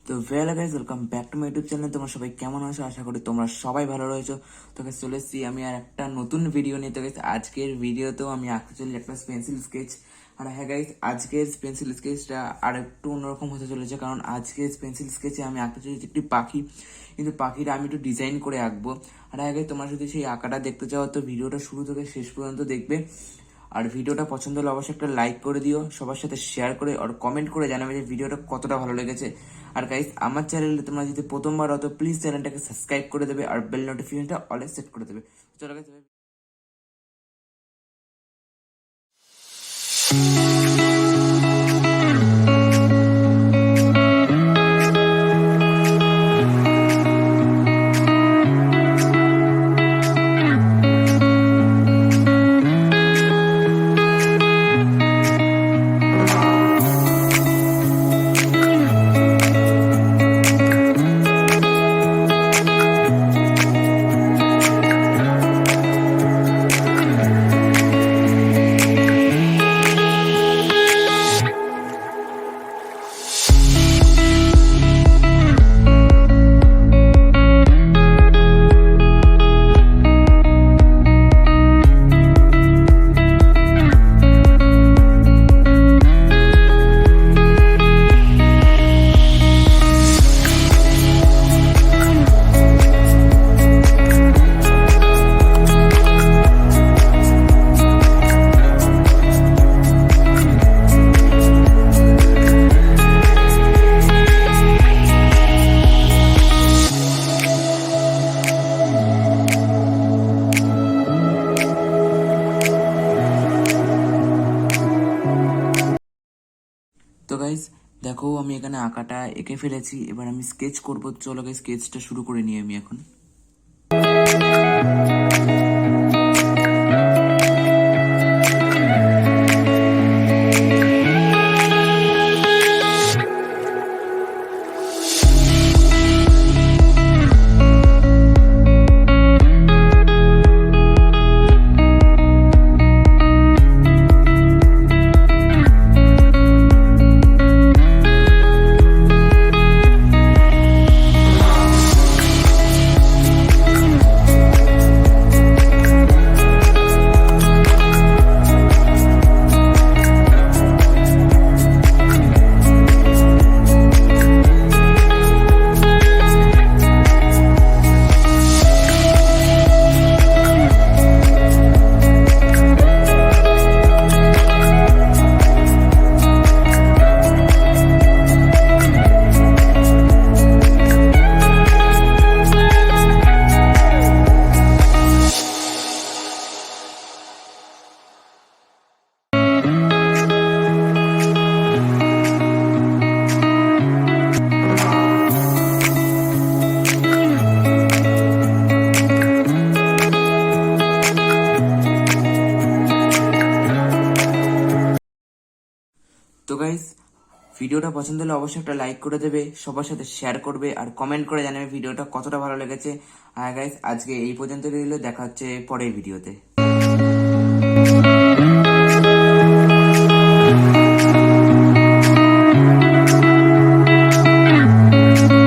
তো guys, welcome back to my YouTube channel. তোমরা সবাই কেমন আছো? আশা করি তোমরা সবাই ভালো রয়েছো। তো গাইস, চলে এসেছি আমি আর একটা নতুন ভিডিও নিয়ে। তো গাইস, আজকের ভিডিওতেও আমি আঁকতে চলি একটা পেন্সিল স্কেচ। আর হ্যাঁ গাইস, আজকের পেন্সিল স্কেচটা আর একটু অন্যরকম হতে চলেছে, কারণ আজকের পেন্সিল স্কেচে আমি আঁকতে চলেছি একটি পাখি, কিন্তু পাখিটা আমি একটু ডিজাইন করে আঁকবো। আর হ্যাঁ গাইস, তোমরা যদি সেই আঁকাটা দেখতে চাও তো ভিডিওটা শুরু থেকে শেষ পর্যন্ত দেখবে। আর ভিডিওটা পছন্দ হলে অবশ্যই একটা লাইক করে দিও, সবার সাথে শেয়ার করে আর কমেন্ট করে জানাবে যে ভিডিওটা কতটা ভালো লেগেছে। আর গাইস, আমার চ্যানেলে তোমরা যদি প্রথমবার হতো প্লিজ চ্যানেলটাকে সাবস্ক্রাইব করে দেবে আর বেল নোটিফিকেশনটা অলে সেট করে দেবে। চলো গাইস, তো গাইস দেখো, আমি এখানে আঁকাটা এঁকে ফেলেছি। এবার আমি স্কেচ করব। চলো গাইস, স্কেচটা শুরু করে নিই আমি এখন। তো গাইস, ভিডিওটা পছন্দ হলে অবশ্যই একটা লাইক করে দেবে, সবার সাথে শেয়ার করবে আর কমেন্ট করে জানাবে ভিডিওটা কতটা ভালো লেগেছে। আর গাইস, আজকে এই পর্যন্ত রইল, দেখা হচ্ছে পরের ভিডিওতে।